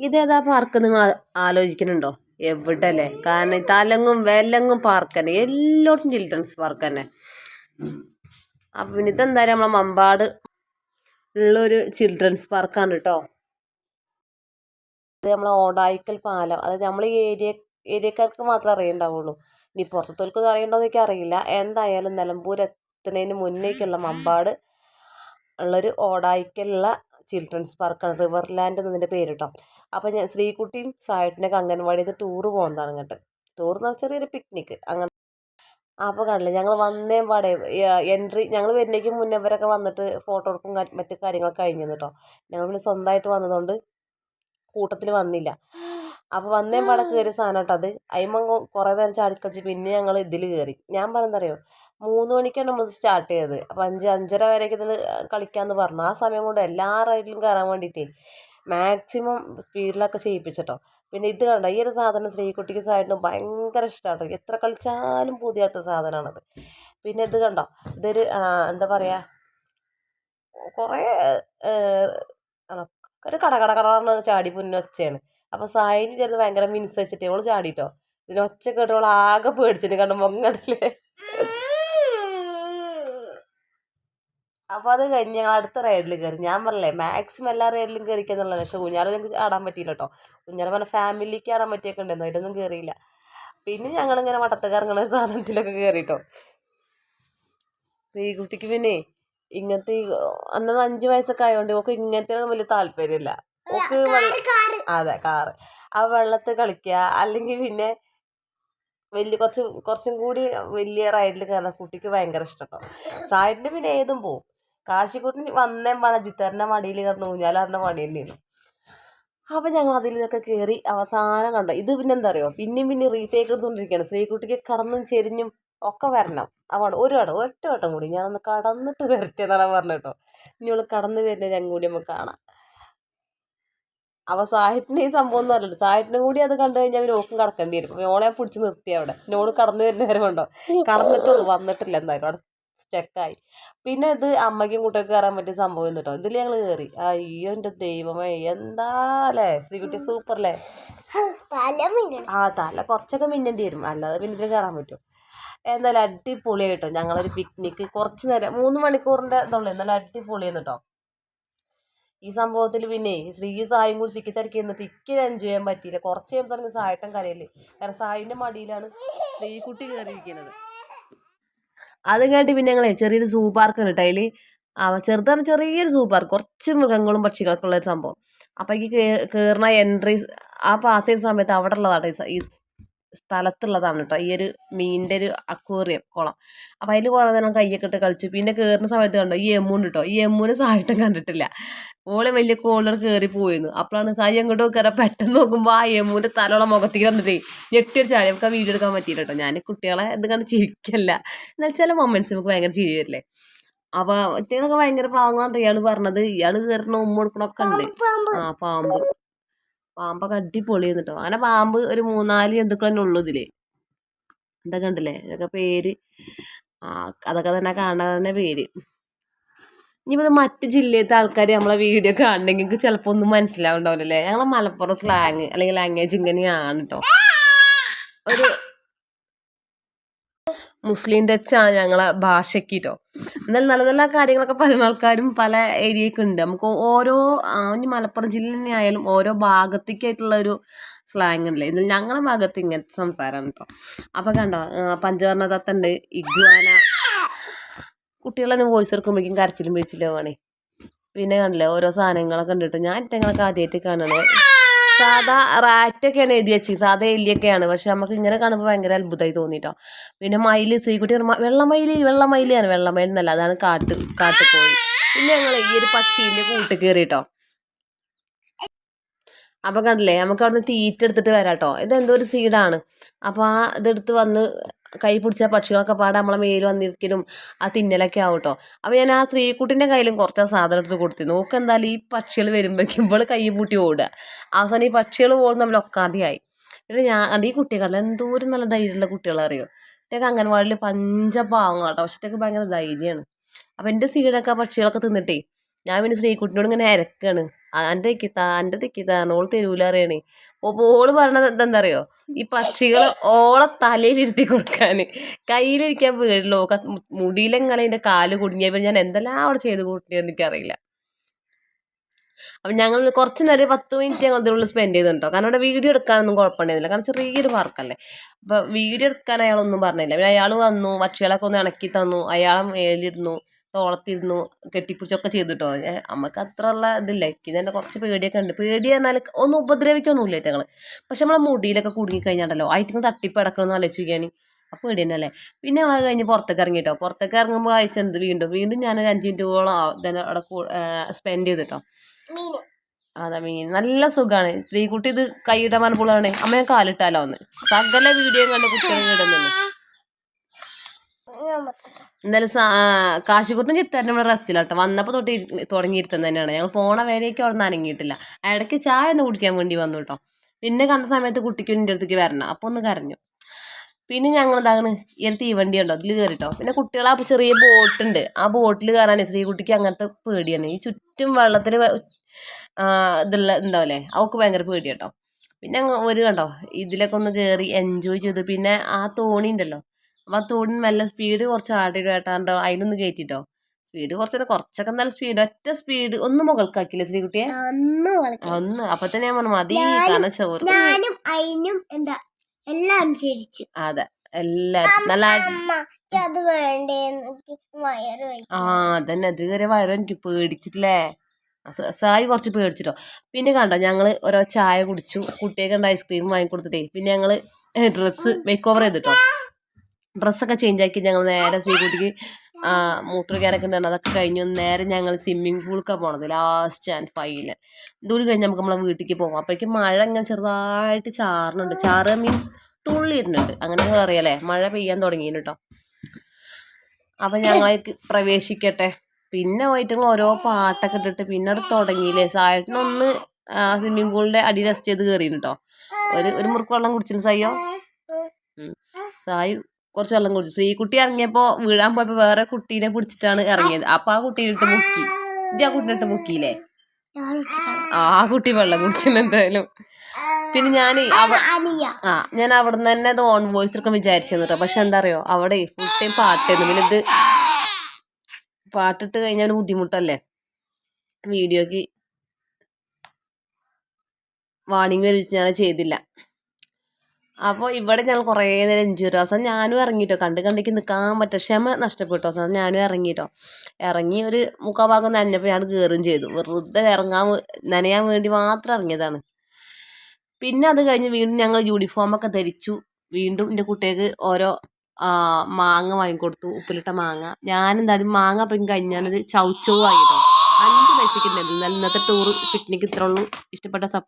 ഇതേതാ പാർക്ക് നിങ്ങൾ ആലോചിക്കുന്നുണ്ടോ? എവിടെ അല്ലേ? കാരണം തലങ്ങും വെല്ലങ്ങും പാർക്ക് തന്നെ, എല്ലായിടത്തും ചിൽഡ്രൻസ് പാർക്ക് തന്നെ. അപ്പം പിന്നെ ഇതെന്തായാലും നമ്മളെ മമ്പാട് ഉള്ളൊരു ചിൽഡ്രൻസ് പാർക്കാണ് കേട്ടോ. അത് നമ്മളെ ഓടായിക്കൽ പാലം, അതായത് നമ്മൾ ഈ ഏരിയക്കാർക്ക് മാത്രമേ അറിയണ്ടാവുള്ളൂ. ഇനി പുറത്തുള്ളവർക്കൊന്നും അറിയണ്ടോന്ന് എനിക്ക് അറിയില്ല. എന്തായാലും നിലമ്പൂർ എത്തുന്നതിന് മുന്നേക്കുള്ള മമ്പാട് ഉള്ളൊരു ഓടായിക്കലുള്ള ചിൽഡ്രൻസ് പാർക്കാണ്. റിവർ ലാൻഡ് എന്നതിൻ്റെ പേര് കേട്ടോ. അപ്പോൾ ഞാൻ ശ്രീകുട്ടിയും സായിട്ടിനൊക്കെ അംഗൻവാടിയിൽ നിന്ന് ടൂറ് പോകുന്നതാണ് ഇങ്ങോട്ട്. ടൂർ എന്ന് പറഞ്ഞാൽ ചെറിയൊരു പിക്നിക്ക് അങ്ങനെ. അപ്പോൾ കാണില്ല, ഞങ്ങൾ വന്നേ പാടെ എൻട്രി, ഞങ്ങൾ വരുന്നേക്ക് മുന്നേ ഇവരൊക്കെ വന്നിട്ട് ഫോട്ടോ എടുക്കും മറ്റു കാര്യങ്ങളൊക്കെ കഴിഞ്ഞു കേട്ടോ. ഞങ്ങൾ പിന്നെ സ്വന്തമായിട്ട് വന്നതുകൊണ്ട് കൂട്ടത്തിൽ വന്നില്ല. അപ്പോൾ വന്നേ പാടെ കയറിയ സാധനം കേട്ടോ അത്. അതിമ കുറേ നേരം ചാടിക്കളിച്ച് പിന്നെ ഞങ്ങൾ ഇതിൽ കയറി. ഞാൻ പറഞ്ഞെന്തറിയോ, 3 മണിക്കാണ് നമ്മൾ സ്റ്റാർട്ട് ചെയ്തത്. അപ്പോൾ 5-5:30 വരെയൊക്കെ ഇതിൽ കളിക്കാമെന്ന് പറഞ്ഞു. ആ സമയം കൊണ്ട് എല്ലാ റൈഡിലും കയറാൻ വേണ്ടിയിട്ടേ മാക്സിമം സ്പീഡിലൊക്കെ ചെയ്യിപ്പിച്ചിട്ടോ. പിന്നെ ഇത് കണ്ടോ, ഈ ഒരു സാധനം ശ്രീകുട്ടിക്ക് സായിട്ടിനും ഭയങ്കര ഇഷ്ടമാണ്. എത്ര കളിച്ചാലും പുതിയാത്ത സാധനമാണത്. പിന്നെ ഇത് കണ്ടോ, ഇതൊരു എന്താ പറയുക, കുറേ ഒരു കടകടകടന്ന് ചാടി പുന്നൊച്ചയാണ്. അപ്പോൾ സായിന് ചേർന്ന് ഭയങ്കര മിനുസരിച്ചിട്ട് അവള് ചാടിട്ടോ. ഇതിനൊച്ച കേട്ടോൾ ആകെ പേടിച്ചിട്ട് കണ്ടു മൊങ്ങടില്ലേ. അപ്പോൾ അത് കഴിഞ്ഞ് ഞങ്ങൾ അടുത്ത റൈഡിൽ കയറി. ഞാൻ പറഞ്ഞില്ലേ മാക്സിമം എല്ലാ റൈഡിലും കയറിക്കുന്നുള്ളത്. പക്ഷേ ഊഞ്ഞാൽ ഞങ്ങൾക്ക് ആടാൻ പറ്റിയില്ല കേട്ടോ. ഊഞ്ഞാൽ പറഞ്ഞാൽ ഫാമിലിക്ക് ആടാൻ പറ്റിയൊക്കെ ഉണ്ടായിരുന്നു, അതിലൊന്നും കയറിയില്ല. പിന്നെ ഞങ്ങളിങ്ങനെ വട്ടത്ത് കറങ്ങുന്ന സാധനത്തിലൊക്കെ കയറിട്ടോ. ശ്രീകുട്ടിക്ക് പിന്നെ ഇങ്ങനത്തെ അന്ന് 5 വയസ്സൊക്കെ ആയതുകൊണ്ട് ഓക്ക് ഇങ്ങനത്തെ വലിയ താല്പര്യമില്ല. ഓക്ക് അതെ കാറ്, ആ വെള്ളത്തിൽ കളിക്കുക, അല്ലെങ്കിൽ പിന്നെ കുറച്ചും കൂടി വലിയ റൈഡിൽ കയറുന്ന കുട്ടിക്ക് ഭയങ്കര ഇഷ്ടം കേട്ടോ. സായിഡിന് പിന്നെ ഏതും പോവും. കാശിക്കുട്ടിന് വന്നേ വേണം ജിത്തറിൻ്റെ മടിയിൽ കിടന്ന് ഊഞ്ഞാലാറിൻ്റെ പണി തന്നെയായിരുന്നു. അപ്പം ഞങ്ങൾ അതിൽ നിന്നൊക്കെ കയറി അവസാനം കണ്ടോ. ഇത് പിന്നെ എന്താ അറിയോ, പിന്നെ റീടേക്ക് എടുത്തുകൊണ്ടിരിക്കുകയാണ്. ശ്രീകുട്ടിക്ക് കടന്നും ചെരിഞ്ഞും ഒക്കെ വരണം. അവൾ ഒറ്റ വട്ടം കൂടി ഞാനൊന്ന് കടന്നിട്ട് വരട്ടെ എന്നാണ് പറഞ്ഞു കേട്ടോ. ഇനി അവൾ കടന്ന് വരുന്നത് ഞങ്ങൾ കൂടി നമുക്ക് കാണാം. അപ്പോൾ സാഹിറ്റിന് ഈ സംഭവം ഒന്നും അല്ലല്ലോ. സാഹിറ്റിനും കൂടി അത് കണ്ടു കഴിഞ്ഞാൽ പിന്നെ ഓക്കും കടക്കേണ്ടി വരും. അപ്പോൾ ഓളെ പിടിച്ച് നിർത്തി അവിടെ. നോട് കടന്നു വരുന്ന നേരം കൊണ്ടോ കടന്നിട്ടുള്ളൂ, വന്നിട്ടില്ല എന്തായാലും അവിടെ സ്റ്റക്കായി. പിന്നെ ഇത് അമ്മയ്ക്കും കുട്ടികൾക്ക് കയറാൻ പറ്റിയ സംഭവം കേട്ടോ. ഇതിൽ ഞങ്ങൾ കയറി. അയ്യോ എൻ്റെ ദൈവമേ, എന്താ അല്ലേ ശ്രീകുട്ടി, സൂപ്പർ അല്ലേ. തല കുറച്ചൊക്കെ മിന്നേണ്ടി വരും, അല്ലാതെ പിന്നെ ഇതിൽ കയറാൻ പറ്റും. എന്തായാലും അടിപൊളിയായിട്ടോ. ഞങ്ങളൊരു പിക്നിക്ക് കുറച്ച് നേരം 3 മണിക്കൂറിൻ്റെ ഇതുള്ളൂ, എന്നാലും അടിപൊളിയെന്ന് കേട്ടോ. ഈ സംഭവത്തിൽ പിന്നെ ശ്രീ സായും കൂടി തിക്കി എൻജോയ് ചെയ്യാൻ പറ്റിയില്ല. കുറച്ച് കഴിയുമ്പോൾ തന്നെ സായിട്ടം കരയില്ലേ. കാരണം സായിൻ്റെ മടിയിലാണ് ശ്രീകുട്ടി കയറിയിരിക്കുന്നത്. അത് കഴിഞ്ഞിട്ട് പിന്നെ ഞങ്ങളെ ചെറിയൊരു സൂ പാർക്ക് ഉണ്ട് അതിൽ. ചെറുതാണ്, ചെറിയൊരു സൂ പാർക്ക്, കുറച്ച് മൃഗങ്ങളും പക്ഷികളൊക്കെ ഉള്ളൊരു സംഭവം. അപ്പോൾ ഈ കയറുന്ന എൻട്രി ആ പാസ് ചെയ്യുന്ന സമയത്ത് അവിടെ ഉള്ളതാണ് ഈ സ്ഥലത്തുള്ളതാണ് കേട്ടോ, ഈ ഒരു മീനിൻ്റെ ഒരു അക്വേറിയം കുളം. അപ്പോൾ അതിൽ കുറേ നേരം കയ്യൊക്കെ ഇട്ട് കളിച്ചു. പിന്നെ കയറുന്ന സമയത്ത് കണ്ടോ ഈ എമ്മൂണ്ട് കേട്ടോ. ഈ എമ്മൂനെ സായിട്ടും കണ്ടിട്ടില്ല. ഓളെ വലിയ കോളർ കയറി പോയിരുന്നു. അപ്പോഴാണ് സായി അങ്ങോട്ട് കയറാൻ പെട്ടെന്ന് നോക്കുമ്പോൾ ആ എമ്മൂൻ്റെ തലയുള്ള മുഖത്തേക്ക് വന്നിട്ടേ ഞെട്ടിയൊരു ചാടി. നമുക്ക് ആ വീഡിയോ എടുക്കാൻ പറ്റിയില്ല കേട്ടോ. ഞാൻ കുട്ടികളെ ഇത് കണ്ട് ചിരിക്കല്ല, എന്നാൽ ചില മൊമെൻറ്റ്സ് നമുക്ക് ഭയങ്കര ചിരി വരില്ലേ. അപ്പോൾ ഒറ്റയൊക്കെ ഭയങ്കര പാവങ്ങളാണ് ഇയാൾ പറഞ്ഞത്. ഇയാൾ കയറുന്ന ഉമ്മ കൊടുക്കണമൊക്കെ ഉണ്ട്. പാമ്പൊക്കെ അടിപൊളിയായിരുന്നു കേട്ടോ. അങ്ങനെ പാമ്പ് ഒരു 3-4 ജന്തുക്കൾ തന്നെ ഉള്ളൂ ഇതിൽ. ഇതൊക്കെ ഉണ്ടല്ലേ, ഇതൊക്കെ പേര്. അതൊക്കെ തന്നെ കാണാൻ പേര്. ഇനിയിപ്പോൾ ഇത് മറ്റ് ജില്ലയിലത്തെ ആൾക്കാർ നമ്മളെ വീഡിയോ കാണണമെങ്കിൽ ചിലപ്പോൾ ഒന്നും മനസ്സിലാവുണ്ടാവില്ലല്ലേ. ഞങ്ങളെ മലപ്പുറം സ്ലാങ് അല്ലെങ്കിൽ ലാംഗ്വേജ് ഇങ്ങനെയാണ് കേട്ടോ. ഒരു മുസ്ലിം ടച്ചാണ് ഞങ്ങളെ ഭാഷയ്ക്ക് കേട്ടോ. എന്നാൽ നല്ല നല്ല കാര്യങ്ങളൊക്കെ പറയുന്ന ആൾക്കാരും പല ഏരിയയൊക്കെ ഉണ്ട്. നമുക്ക് ഓരോ ഇനി മലപ്പുറം ജില്ല തന്നെ ആയാലും ഓരോ ഭാഗത്തേക്കായിട്ടുള്ളൊരു സ്ലാങ് ഉണ്ടല്ലേ. ഇതിൽ ഞങ്ങളുടെ ഭാഗത്ത് ഇങ്ങനത്തെ സംസാരമാണ് കേട്ടോ. അപ്പോൾ കണ്ടോ പഞ്ചവർണ്ണ തത്തുണ്ട്, ഇഗ്വാന. കുട്ടികളെ വോയിസ് എടുക്കുമ്പോഴേക്കും കരച്ചിലും പിടിച്ചിലും വേണേ. പിന്നെ കണ്ടില്ലേ ഓരോ സാധനങ്ങളൊക്കെ ഉണ്ട് കേട്ടോ. ഞാൻ ഞങ്ങൾക്ക് ആദ്യമായിട്ട് കാണണേ. സാധാ റാറ്റൊക്കെയാണ് എഴുതി വെച്ചത്, സാധാ എലിയൊക്കെയാണ്. പക്ഷെ നമുക്ക് ഇങ്ങനെ കാണുമ്പോൾ ഭയങ്കര അത്ഭുതമായി തോന്നിട്ടോ. പിന്നെ മയിൽ, ശ്രീകുട്ടി വെള്ളമയിലാണ്. വെള്ളമയിൽ എന്നല്ല, അതാണ് കാട്ടുപോയി. പിന്നെ ഞങ്ങൾ ഈ ഒരു പക്ഷീൻ്റെ കൂട്ട് കയറിട്ടോ. അപ്പോൾ കണ്ടില്ലേ നമുക്ക് അവിടുന്ന് തീറ്റ എടുത്തിട്ട് വരാം കേട്ടോ. ഇതെന്തോ ഒരു സീഡാണ്. അപ്പോൾ ഇതെടുത്ത് വന്ന് കൈ പിടിച്ച പക്ഷികളൊക്കെ പാടെ നമ്മളെ മേൽ വന്നിരിക്കലും ആ തിന്നലൊക്കെ ആവും കേട്ടോ. അപ്പോൾ ഞാൻ ആ ശ്രീകുട്ടിൻ്റെ കയ്യിലും കുറച്ച് സാധനം എടുത്ത് കൊടുത്തു. നോക്ക് എന്തായാലും ഈ പക്ഷികൾ വരുമ്പോഴേക്കും ഇപ്പോൾ കൈ പൂട്ടി ഓടുക. അവസാനം ഈ പക്ഷികൾ ഓടുന്ന നമ്മൾ ഒക്കാതെയായി. പിന്നെ ഞാൻ ഈ കുട്ടികളെ എന്തോരം നല്ല ധൈര്യമുള്ള കുട്ടികളറിയോ. ഒറ്റയ്ക്ക് അംഗൻവാടിയിൽ പഞ്ചപാവങ്ങൾ കേട്ടോ. പക്ഷെ ഒറ്റയ്ക്ക് ഭയങ്കര ധൈര്യമാണ്. അപ്പോൾ എൻ്റെ സീഡൊക്കെ പക്ഷികളൊക്കെ തിന്നിട്ടേ ഞാൻ പിന്നെ ശ്രീകുട്ടിനോട് ഇങ്ങനെ ഇരക്കാണ്. എൻ്റെ തെക്കിത്താന്ന് ഓള് തരൂല അറിയണേ. ഓള് പറയണത് എന്താ അറിയോ, ഈ പക്ഷികൾ ഓളെ തലയിലിരുത്തി കൊടുക്കാൻ, കയ്യിലിരിക്കാൻ പേടില്ലോ, മുടിയിലെങ്ങനെ അതിൻ്റെ കാല് കുടുങ്ങിയപ്പോൾ ഞാൻ എന്തെല്ലാം അവിടെ ചെയ്ത് കൂട്ടിയെന്ന് എനിക്കറിയില്ല. അപ്പം ഞങ്ങൾ കുറച്ച് നേരം 10 മിനിറ്റ് ഞങ്ങൾ ഇതിനുള്ളിൽ സ്പെൻഡ് ചെയ്തിട്ടുണ്ടോ. കാരണം ഇവിടെ വീഡിയോ എടുക്കാനൊന്നും കുഴപ്പമുണ്ടായിരുന്നില്ല, കാരണം ചെറിയൊരു പാർക്കല്ലേ. അപ്പോൾ വീഡിയോ എടുക്കാൻ അയാളൊന്നും പറഞ്ഞില്ല. പിന്നെ അയാൾ വന്നു, പക്ഷികളൊക്കെ ഒന്ന് ഇണക്കി തന്നു, അയാളെ മേലിരുന്നു, തോളത്തിരുന്നു, കെട്ടിപ്പിടിച്ചൊക്കെ ചെയ്തിട്ടോ. നമുക്ക് അത്ര ഉള്ള ഇതില്ല, എനിക്ക് തന്നെ കുറച്ച് പേടിയൊക്കെ ഉണ്ട്. പേടി പറഞ്ഞാൽ ഒന്നും ഉപദ്രവിക്കൊന്നുമില്ല ഞങ്ങൾ. പക്ഷെ നമ്മളെ മുടിയിലൊക്കെ കുടുങ്ങിക്കഴിഞ്ഞാണ്ടല്ലോ ആയിട്ട് തട്ടിപ്പ് കിടക്കണമെന്ന് ആലോചിക്കാൻ അപ്പോൾ പേടി തന്നെ അല്ലേ. പിന്നെ ഞങ്ങൾ കഴിഞ്ഞ് പുറത്തേക്ക് ഇറങ്ങിയിട്ടോ. പുറത്തേക്ക് ഇറങ്ങുമ്പോൾ അയച്ചത് വീണ്ടും ഞാൻ ഒരു 5 മിനിറ്റോളം തന്നെ അവിടെ സ്പെൻഡ് ചെയ്തിട്ടോ. അതാ മീൻ നല്ല സുഖമാണ്. ശ്രീകുട്ടി ഇത് കൈയിട്ടാൻ മനപ്പുള്ളതാണ്. അമ്മ ഞാൻ കാലിട്ടാലോ ഒന്ന് സകല വീഡിയോയും കണ്ട് കുട്ടികൾ ഇടുന്നുണ്ട്. എന്തായാലും കാശിക്കുട്ടും ചിത്താനും ഇവിടെ റെസ്റ്റിലാട്ടോ. വന്നപ്പോൾ തൊട്ട് തുടങ്ങിയിരുത്തം തന്നെയാണ്. ഞങ്ങൾ പോണ വരേക്കും അവിടെ നിന്ന് അനങ്ങിയിട്ടില്ല. ഇടയ്ക്ക് ചായ ഒന്ന് കുടിക്കാൻ വേണ്ടി വന്നു കേട്ടോ. പിന്നെ കണ്ട സമയത്ത് കുട്ടിക്ക് എൻ്റെ അടുത്തേക്ക് വരണം, അപ്പോൾ ഒന്ന് കരഞ്ഞു. പിന്നെ ഞങ്ങൾ എന്താണ് ഈ ഒരു തീവണ്ടി ഉണ്ടോ അതിൽ കയറിട്ടോ. പിന്നെ കുട്ടികളെ ചെറിയ ബോട്ടുണ്ട്, ആ ബോട്ടിൽ കയറാനേ ശ്രീകുട്ടിക്ക് അങ്ങനത്തെ പേടിയാണ്. ഈ ചുറ്റും വെള്ളത്തിൽ ഇതുള്ള ഉണ്ടാവില്ലേ, അവൾക്ക് ഭയങ്കര പേടി കേട്ടോ. പിന്നെ ഒരു കണ്ടോ ഇതിലൊക്കെ ഒന്ന് കയറി എൻജോയ് ചെയ്തു. പിന്നെ ആ തോണി ഉണ്ടല്ലോ, അപ്പം ആ തോണി നല്ല സ്പീഡ് കുറച്ച് ആട്ടിട്ടോ അതിലൊന്ന് കയറ്റിട്ടോ. സ്പീഡ് കുറച്ചൊക്കെ നല്ല സ്പീഡ്, ഒറ്റ സ്പീഡ് ഒന്നും മുകൾക്കാക്കില്ല ശ്രീകുട്ടിയെ ഒന്ന്. അപ്പൊ തന്നെ ഞാൻ പറഞ്ഞു മതി, കാരണം ചോറ് അതെ എല്ലാരും നല്ല അതന്നെ. അത് കയറിയ വയറും എനിക്ക് പേടിച്ചിട്ടില്ലേ. സായി കുറച്ച് പേടിച്ചിട്ടോ. പിന്നെ കണ്ടോ ഞങ്ങൾ ഓരോ ചായ കുടിച്ചു, കുട്ടിയൊക്കെ ഉണ്ട് ഐസ്ക്രീം വാങ്ങിക്കൊടുത്തിട്ടേ. പിന്നെ ഞങ്ങൾ ഡ്രസ്സ് മേക്ക് ഓവർ ചെയ്തിട്ടോ. ഡ്രസ്സൊക്കെ ചേഞ്ച് ആക്കി ഞങ്ങൾ നേരെ ശ്രീകുട്ടിക്ക് മൂത്രക്കാനൊക്കെ ഉണ്ടായിരുന്നു, അതൊക്കെ കഴിഞ്ഞു നേരെ ഞങ്ങൾ സ്വിമ്മിങ് പൂളിലേക്കാണ് പോണത്. ലാസ്റ്റ് ആൻഡ് ഫൈനൽ ഇതുകൂടി കഴിഞ്ഞ് നമുക്ക് നമ്മളെ വീട്ടിലേക്ക് പോകാം. അപ്പോഴേക്കും മഴ ഇങ്ങനെ ചെറുതായിട്ട് ചാറുന്നുണ്ട്. ചാറ് മീൻസ് തുള്ളി ഇരുന്നുണ്ട്, അങ്ങനെ അറിയാലേ, മഴ പെയ്യാൻ തുടങ്ങിയിരുന്നു കേട്ടോ. അപ്പം ഞങ്ങൾക്ക് പ്രവേശിക്കട്ടെ. പിന്നെ പോയിട്ട് ഓരോ പാട്ടൊക്കെ ഇട്ടിട്ട് പിന്നെ അവിടെ തുടങ്ങിയില്ലേ. സായിട്ടിനൊന്ന് സ്വിമ്മിങ് പൂളിൻ്റെ അടി റെസ്റ്റ് ചെയ്ത് കയറിയിരുന്നു കേട്ടോ. ഒരു മുറുക്ക് വെള്ളം കുടിച്ചിരുന്നു സായിയോ. സായി കുറച്ച് വെള്ളം കുടിച്ചു. ശ്രീകുട്ടി ഇറങ്ങിയപ്പോൾ വീഴാൻ പോയപ്പോൾ വേറെ കുട്ടീനെ പിടിച്ചിട്ടാണ് ഇറങ്ങിയത്. അപ്പോൾ ആ കുട്ടീനിട്ട് മുക്കി. ആ കുട്ടീനിട്ട് മുക്കിയില്ലേ, ആ കുട്ടി വെള്ളം കുടിച്ചില്ല എന്തായാലും. പിന്നെ ഞാൻ അവിടെ നിന്ന് തന്നെ അത് ഓൺ വോയിസ് എടുക്കാൻ വിചാരിച്ചിരുന്നു കേട്ടോ. പക്ഷെ എന്താ അറിയോ, അവിടെ ഫുൾ ടൈം പാട്ടായിരുന്നു. പിന്നെ ഇത് പാട്ടിട്ട് കഴിഞ്ഞാൽ ബുദ്ധിമുട്ടല്ലേ, വീഡിയോക്ക് വാണിംഗ് വരിച്ച് ഞാൻ ചെയ്തില്ല. അപ്പോൾ ഇവിടെ ഞങ്ങൾ കുറേ നേരം എൻജോയ് ചെയ്തു. അവസാനം ഞാനും ഇറങ്ങിയിട്ടോ. കണ്ടിക്ക് നിൽക്കാൻ പറ്റും, ക്ഷമ നഷ്ടപ്പെട്ടു. അവസാനം ഞാനും ഇറങ്ങിയിട്ടോ. ഇറങ്ങി ഒരു 3/4 ഭാഗം നനഞ്ഞപ്പോൾ ഞാൻ കയറുകയും ചെയ്തു. വെറുതെ നനയാൻ വേണ്ടി മാത്രം ഇറങ്ങിയതാണ്. പിന്നെ അത് കഴിഞ്ഞ് വീണ്ടും ഞങ്ങൾ യൂണിഫോമൊക്കെ ധരിച്ചു. വീണ്ടും എൻ്റെ കുട്ടികൾക്ക് ഓരോ മാങ്ങ വാങ്ങിക്കൊടുത്തു, ഉപ്പിലിട്ട മാങ്ങ. ഞാനെന്തായാലും മാങ്ങ അപ്പം കഴിഞ്ഞാലൊരു ചൗച്ചോ വാങ്ങിട്ടോ. 5 പൈസയ്ക്ക് ഉണ്ടായിരുന്നു. ഇന്നത്തെ ടൂർ പിക്നിക്ക് ഇത്രേ ഉള്ളൂ. ഇഷ്ടപ്പെട്ട സപ്പോർട്ട്